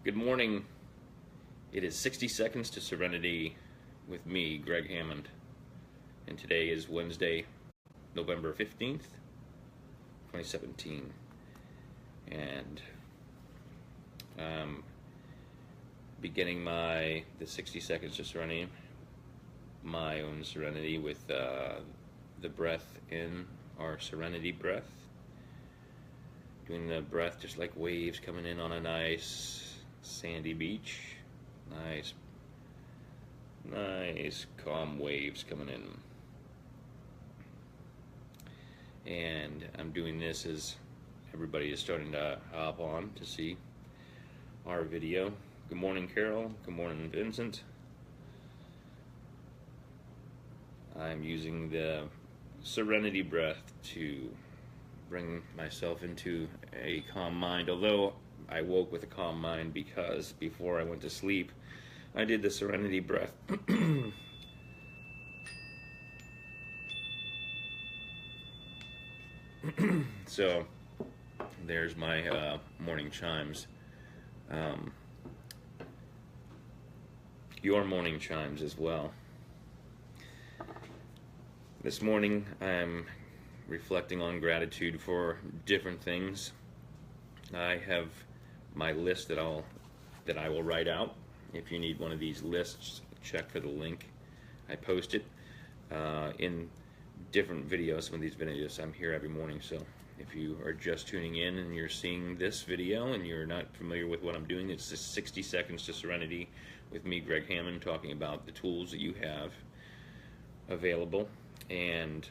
Good morning. It is 60 Seconds to Serenity with me, Gregg Hammond. And today is Wednesday, November 15th, 2017. And I'm beginning the 60 Seconds to Serenity, my own serenity, with the breath in, our serenity breath. Doing the breath just like waves coming in on a nice sandy beach. Nice calm waves coming in. And I'm doing this as everybody is starting to hop on to see our video. Good morning, Carol. Good morning, Vincent. I'm using the serenity breath to bring myself into a calm mind, although I woke with a calm mind because before I went to sleep I did the serenity breath. So there's my morning chimes. Your morning chimes as well. This morning I'm reflecting on gratitude for different things. I have my list that I will write out. If you need one of these lists, check for the link. I post it in different videos. Some of these videos I'm here every morning, so if you are just tuning in and you're seeing this video and you're not familiar with what I'm doing, it's the 60 Seconds to Serenity with me, Gregg Hammond, talking about the tools that you have available and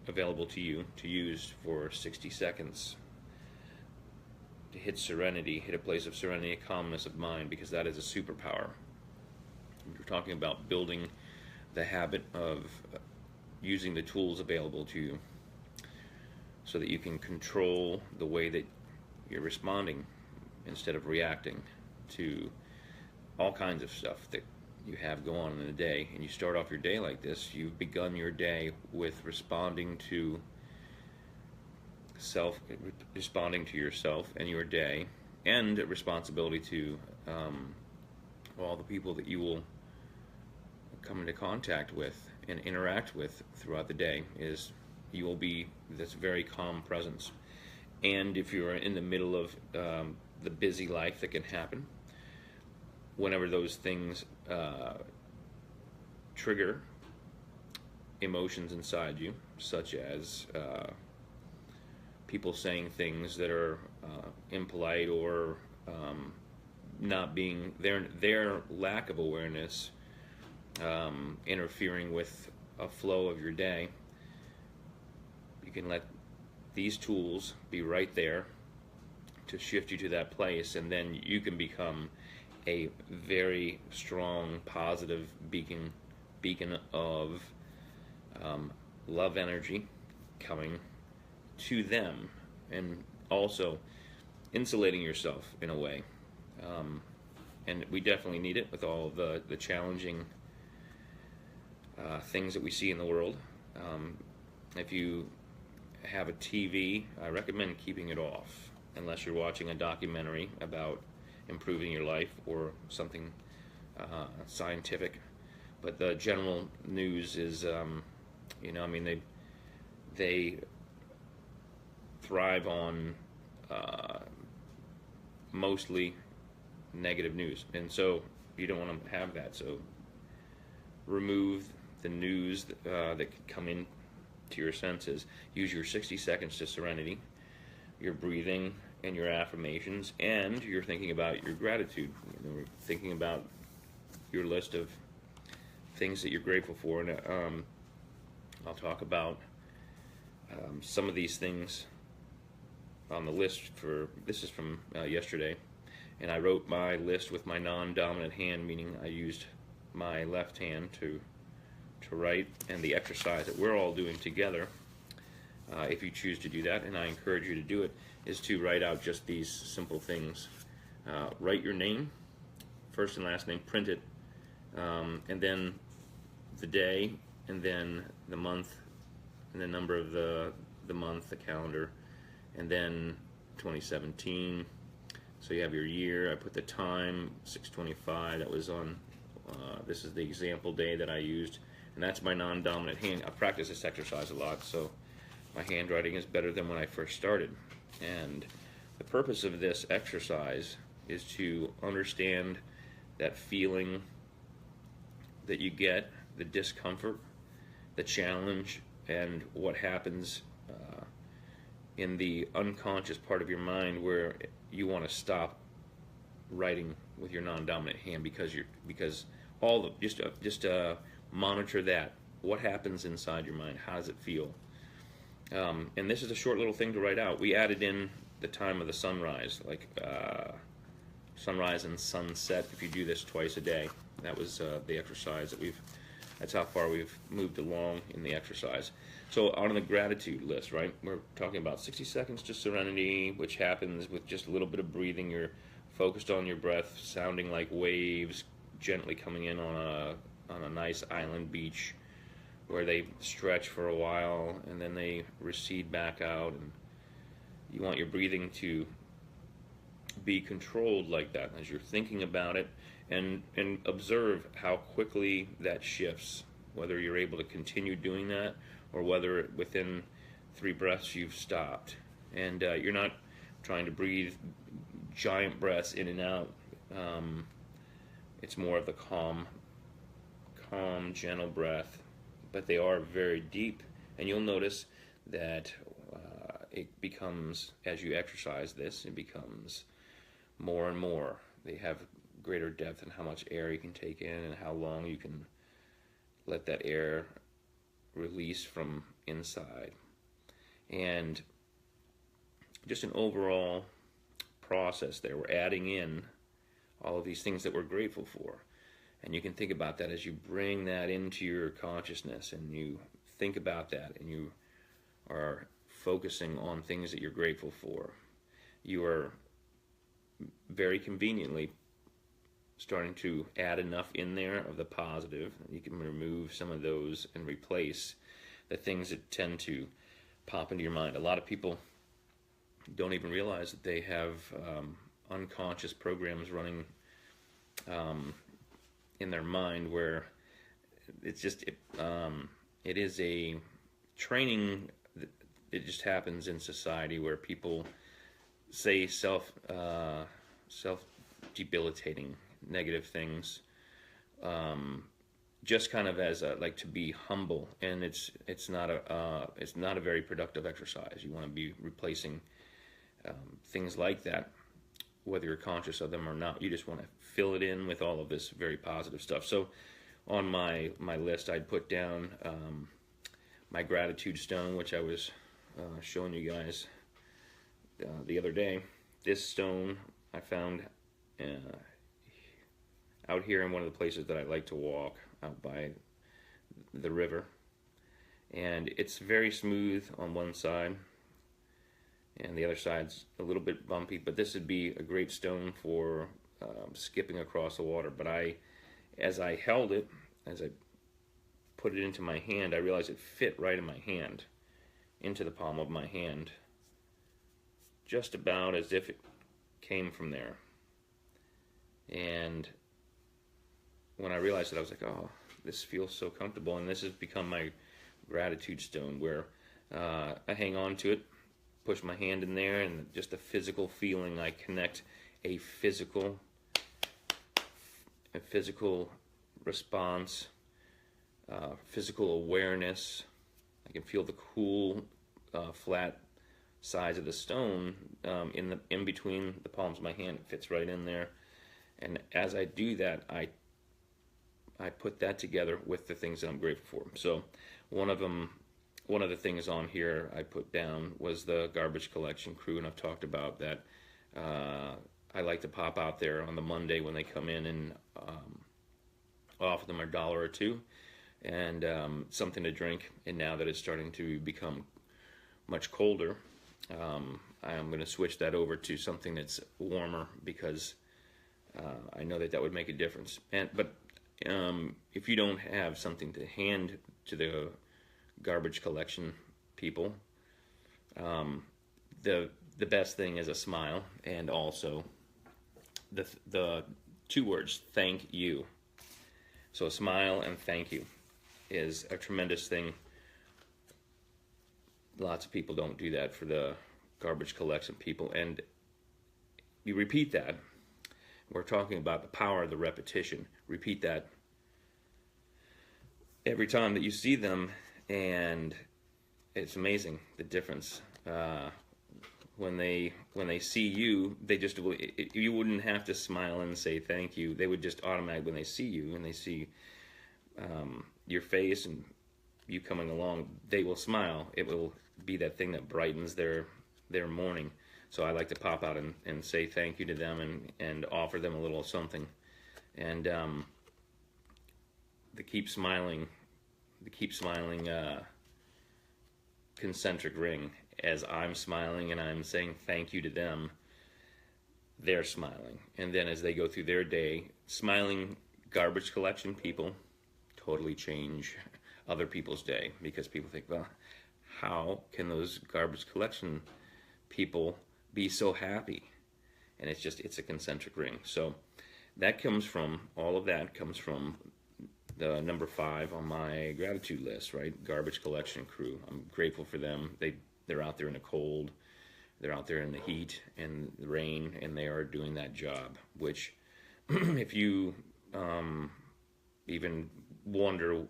available to you to use for 60 seconds to hit serenity, hit a place of serenity, a calmness of mind, because that is a superpower. We're talking about building the habit of using the tools available to you so that you can control the way that you're responding instead of reacting to all kinds of stuff that you have go on in the day. And you start off your day like this. You've begun your day with responding to yourself and your day, and responsibility to all the people that you will come into contact with and interact with throughout the day. Is you will be this very calm presence. And if you're in the middle of the busy life that can happen, whenever those things trigger emotions inside you, such as people saying things that are impolite or not being their lack of awareness interfering with a flow of your day, you can let these tools be right there to shift you to that place, and then you can become a very strong, positive beacon of love energy coming to them, and also insulating yourself in a way. And we definitely need it with all of the challenging things that we see in the world. If you have a TV, I recommend keeping it off unless you're watching a documentary about improving your life or something scientific. But the general news is, they thrive on mostly negative news, and so you don't want to have that. So remove the news that could come in to your senses. Use your 60 seconds to serenity, your breathing and your affirmations, and you're thinking about your gratitude. Thinking about your list of things that you're grateful for, and I'll talk about some of these things on the list. This is from yesterday, and I wrote my list with my non-dominant hand, meaning I used my left hand to write. And the exercise that we're all doing together, if you choose to do that, and I encourage you to do it, is to write out just these simple things. Write your name, first and last name, print it, and then the day, and then the month, and the number of the month, the calendar, and then 2017, So you have your year. I put the time, 6:25. That was on. This is the example day that I used, and that's my non-dominant hand. I practice this exercise a lot, so my handwriting is better than when I first started. And the purpose of this exercise is to understand that feeling that you get, the discomfort, the challenge, and what happens in the unconscious part of your mind where you want to stop writing with your non-dominant hand because all the just monitor that. What happens inside your mind? How does it feel? And this is a short little thing to write out. We added in the time of the sunrise, like sunrise and sunset. If you do this twice a day, that was the exercise that that's how far we've moved along in the exercise. So on the gratitude list, right, we're talking about 60 seconds to serenity, which happens with just a little bit of breathing. You're focused on your breath, sounding like waves gently coming in on a nice island beach where they stretch for a while and then they recede back out. And you want your breathing to be controlled like that as you're thinking about it, and observe how quickly that shifts, whether you're able to continue doing that or whether within 3 breaths you've stopped. And you're not trying to breathe giant breaths in and out. It's more of the calm, gentle breath, but they are very deep. And you'll notice that it becomes, as you exercise this, it becomes more and more. They have greater depth in how much air you can take in and how long you can let that air release from inside. And just an overall process there. We're adding in all of these things that we're grateful for. And you can think about that as you bring that into your consciousness and you think about that and you are focusing on things that you're grateful for. You are very conveniently starting to add enough in there of the positive. You can remove some of those and replace the things that tend to pop into your mind. A lot of people don't even realize that they have unconscious programs running in their mind where it's just it is a training that it just happens in society where people say self debilitating negative things just kind of as like to be humble, and it's not a very productive exercise. You want to be replacing things like that, whether you're conscious of them or not. You just want to fill it in with all of this very positive stuff. So on my list, I'd put down my gratitude stone, which I was showing you guys the other day. This stone I found out here in one of the places that I like to walk, out by the river. And it's very smooth on one side, and the other side's a little bit bumpy, but this would be a great stone for skipping across the water. But as I held it, as I put it into my hand, I realized it fit right in my hand, into the palm of my hand, just about as if it came from there. And when I realized it, I was like, oh, this feels so comfortable. And this has become my gratitude stone, where I hang on to it, push my hand in there, and just a physical feeling. I connect a physical response, physical awareness. I can feel the cool, flat sides of the stone in between the palms of my hand. It fits right in there. And as I do that, I put that together with the things that I'm grateful for. So one of the things on here I put down was the garbage collection crew, and I've talked about that. I like to pop out there on the Monday when they come in and offer them $1 or $2 and something to drink. And now that it's starting to become much colder, I'm going to switch that over to something that's warmer, because I know that would make a difference. But if you don't have something to hand to the garbage collection people, the best thing is a smile, and also the two words, thank you. So a smile and thank you is a tremendous thing. Lots of people don't do that for the garbage collection people, and you repeat that. We're talking about the power of the repetition. Repeat that every time that you see them, and it's amazing the difference. When they see you, they just you wouldn't have to smile and say thank you. They would just automatically, when they see you and they see your face and you coming along, they will smile. It will be that thing that brightens their morning. So I like to pop out and say thank you to them and offer them a little something. And the keep smiling concentric ring. As I'm smiling and I'm saying thank you to them, they're smiling. And then as they go through their day, smiling garbage collection people totally change other people's day, because people think, well, how can those garbage collection people be so happy? And it's a concentric ring. So all of that comes from the number 5 on my gratitude list, right? Garbage collection crew. I'm grateful for them. They're out there in the cold, they're out there in the heat and the rain, and they are doing that job, which if you even wonder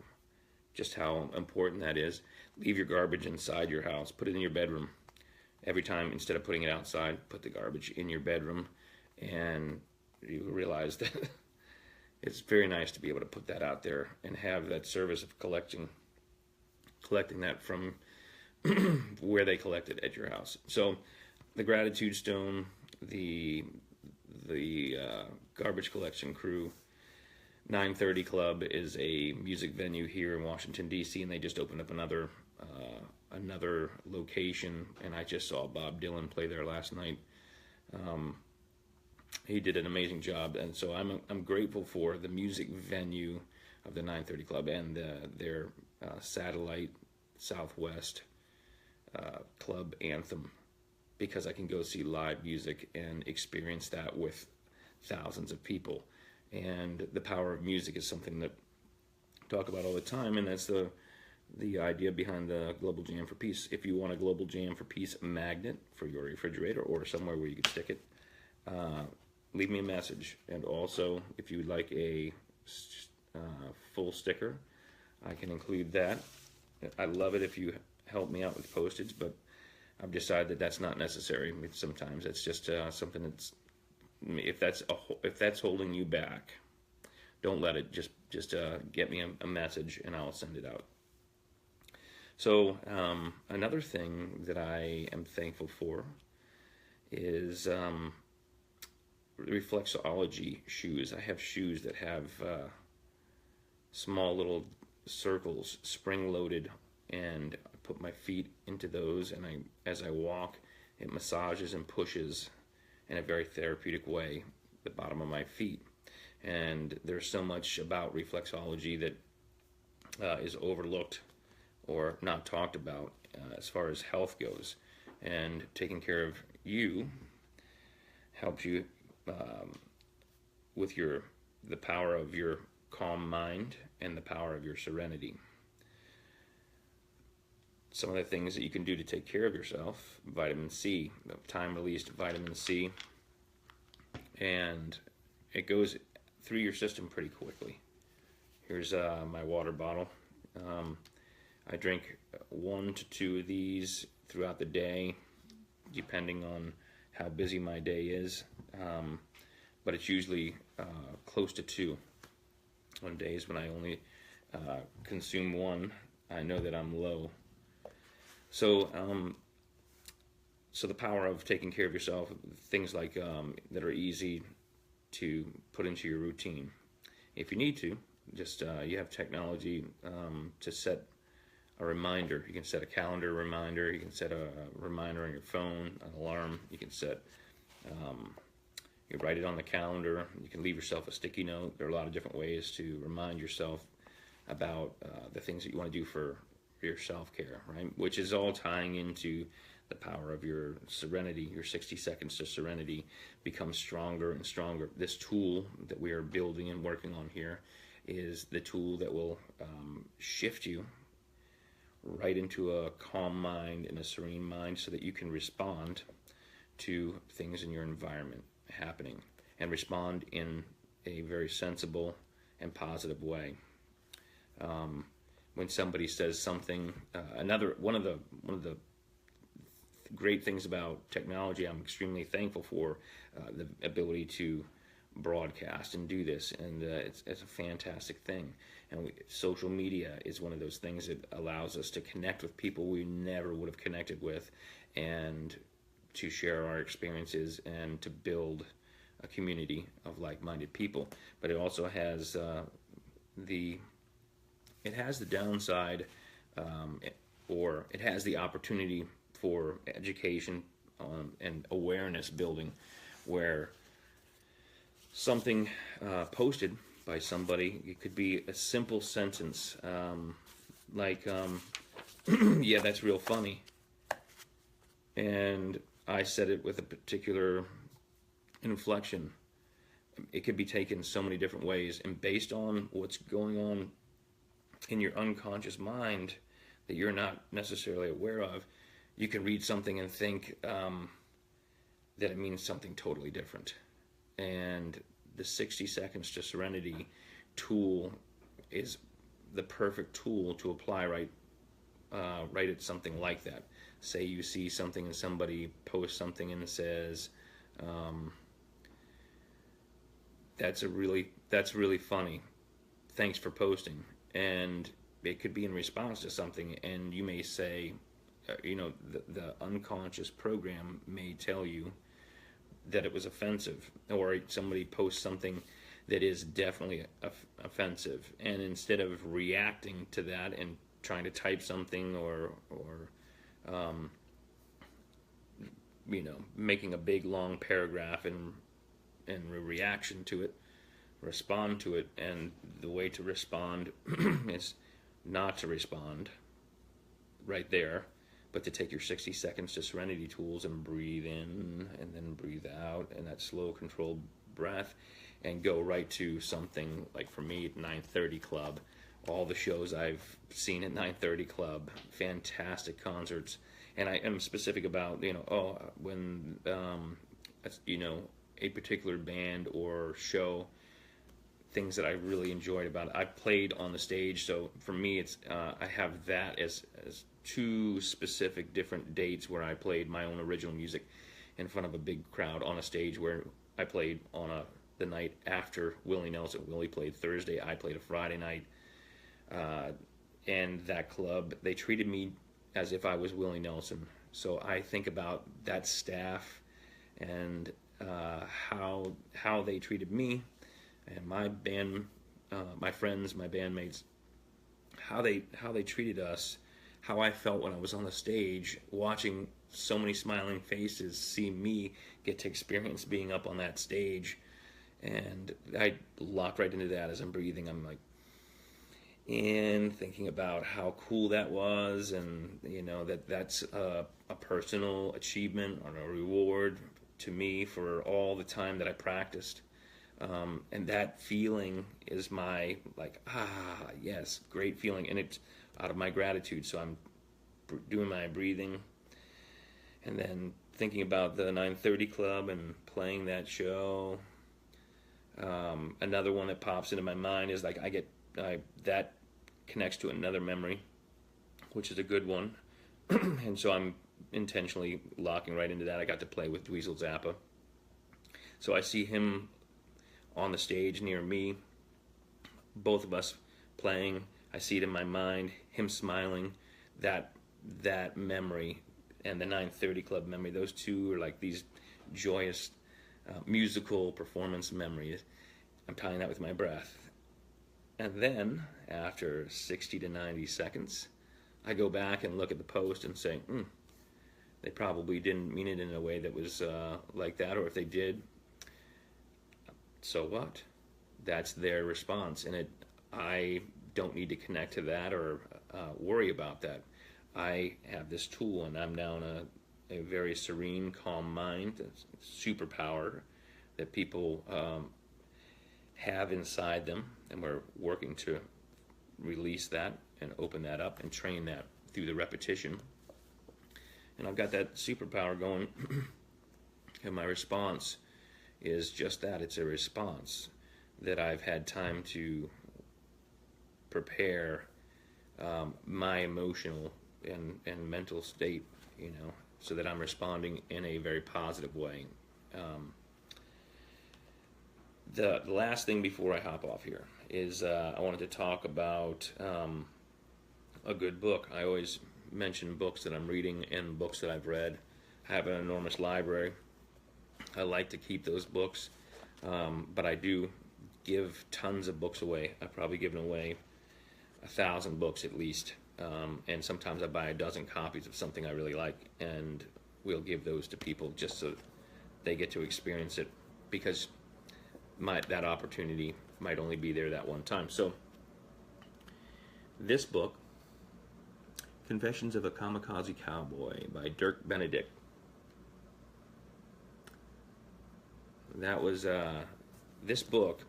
just how important that is, leave your garbage inside your house, put it in your bedroom. Every time, instead of putting it outside, put the garbage in your bedroom, and you realize that it's very nice to be able to put that out there and have that service of collecting that from where they collect it at your house. So the gratitude stone, the garbage collection crew, 930 Club is a music venue here in Washington, D.C., and they just opened up another location, and I just saw Bob Dylan play there last night. He did an amazing job, and so I'm grateful for the music venue of the 930 Club and their satellite Southwest club anthem, because I can go see live music and experience that with thousands of people. And the power of music is something that I talk about all the time, and that's the idea behind the Global Jam for Peace. If you want a Global Jam for Peace magnet for your refrigerator or somewhere where you can stick it, leave me a message. And also, if you would like a full sticker, I can include that. I love it if you help me out with postage, but I've decided that that's not necessary. Sometimes it's just something that's, if that's holding you back, don't let it. Just get me a message and I'll send it out. So another thing that I am thankful for is reflexology shoes. I have shoes that have small little circles, spring-loaded, and I put my feet into those, and as I walk, it massages and pushes in a very therapeutic way the bottom of my feet. And there's so much about reflexology that is overlooked or not talked about as far as health goes. And taking care of you helps you with the power of your calm mind and the power of your serenity. Some of the things that you can do to take care of yourself: vitamin C, time-released vitamin C, and it goes through your system pretty quickly. Here's my water bottle. I drink 1 to 2 of these throughout the day, depending on how busy my day is, but it's usually close to 2. On days when I only consume 1, I know that I'm low. So the power of taking care of yourself, things like that are easy to put into your routine. If you need to, just you have technology to set a reminder. You can set a calendar reminder. You can set a reminder on your phone, an alarm. You can set, you write it on the calendar. You can leave yourself a sticky note. There are a lot of different ways to remind yourself about the things that you want to do for your self-care, right? Which is all tying into the power of your Serenity, your 60 seconds to Serenity, becomes stronger and stronger. This tool that we are building and working on here is the tool that will shift you right into a calm mind and a serene mind so that you can respond to things in your environment happening and respond in a very sensible and positive way. When somebody says something, one of the great things about technology I'm extremely thankful for, the ability to broadcast and do this, and it's a fantastic thing. And social media is one of those things that allows us to connect with people we never would have connected with, and to share our experiences and to build a community of like-minded people. But it also has the downside, or it has the opportunity for education and awareness building, where something posted by somebody, it could be a simple sentence like, yeah, that's real funny. And I said it with a particular inflection. It could be taken so many different ways, and based on what's going on in your unconscious mind that you're not necessarily aware of, you can read something and think that it means something totally different. And the 60 seconds to Serenity tool is the perfect tool to apply right at something like that. Say you see something and somebody posts something and says, that's really funny, thanks for posting. And it could be in response to something, and you may say, the unconscious program may tell you that it was offensive, or somebody posts something that is definitely offensive, and instead of reacting to that and trying to type something or making a big long paragraph and a reaction to it, respond to it. And the way to respond is not to respond right there, but to take your 60 seconds to Serenity tools and breathe in and then breathe out, and that slow, controlled breath, and go right to something like, for me, 9:30 Club. All the shows I've seen at 9:30 Club, fantastic concerts. And I am specific about, when, a particular band or show, things that I really enjoyed about it. I played on the stage, so for me, it's I have that as two specific different dates where I played my own original music in front of a big crowd on a stage, where I played on the night after Willie Nelson. Willie played Thursday, I played a Friday night, and that club, they treated me as if I was Willie Nelson. So I think about that staff and how they treated me, and my band, my friends, my bandmates, how they treated us, how I felt when I was on the stage, watching so many smiling faces, see me get to experience being up on that stage. And I locked right into that as I'm breathing. I'm like, and thinking about how cool that was, and that's a personal achievement or a reward to me for all the time that I practiced. And that feeling is my, yes, great feeling, and it's out of my gratitude. So I'm doing my breathing, and then thinking about the 9:30 Club and playing that show. Another one that pops into my mind is that connects to another memory, which is a good one. And so I'm intentionally locking right into that. I got to play with Dweezil Zappa. So I see him on the stage near me, both of us playing. I see it in my mind, him smiling, that memory, and the 9:30 Club memory. Those two are like these joyous musical performance memories. I'm tying that with my breath. And then, after 60 to 90 seconds, I go back and look at the post and say, they probably didn't mean it in a way that was like that, or if they did, so what? That's their response, and I don't need to connect to that or worry about that. I have this tool, and I'm now a very serene, calm mind, a superpower that people have inside them, and we're working to release that and open that up and train that through the repetition. And I've got that superpower going, and my response is just that. It's a response that I've had time to prepare my emotional and mental state, so that I'm responding in a very positive way. The last thing before I hop off here is I wanted to talk about a good book. I always mention books that I'm reading and books that I've read. I have an enormous library. I like to keep those books, but I do give tons of books away. I've probably given away 1,000 books at least, and sometimes I buy a dozen copies of something I really like, and we'll give those to people just so they get to experience it, because that opportunity might only be there that one time. So this book, Confessions of a Kamikaze Cowboy by Dirk Benedict, that was this book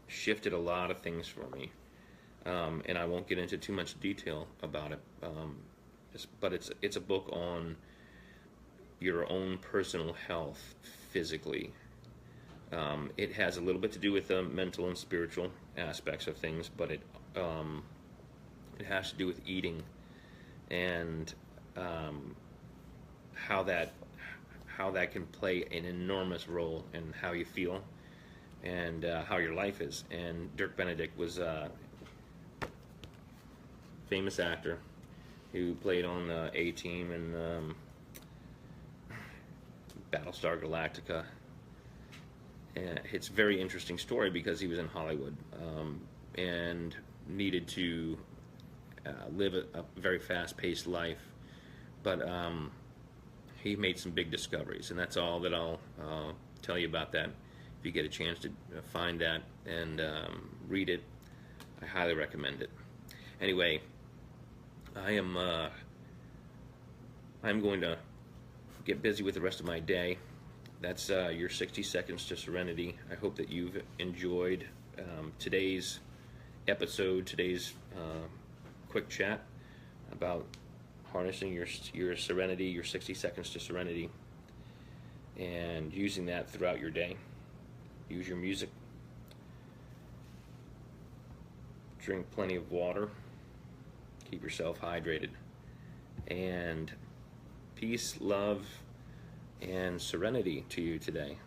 shifted a lot of things for me, and I won't get into too much detail about it, but it's a book on your own personal health physically. It has a little bit to do with the mental and spiritual aspects of things, but it has to do with eating and how that can play an enormous role in how you feel and how your life is. And Dirk Benedict was a famous actor who played on the A-Team and Battlestar Galactica. And it's a very interesting story because he was in Hollywood and needed to live a very fast-paced life, but he made some big discoveries, and that's all that I'll tell you about that. If you get a chance to find that and read it, I highly recommend it. Anyway, I'm going to get busy with the rest of my day. That's your 60 Seconds to Serenity. I hope that you've enjoyed today's episode, today's quick chat about harnessing your serenity, your 60 seconds to serenity, and using that throughout your day. Use your music. Drink plenty of water. Keep yourself hydrated. And peace, love, and serenity to you today.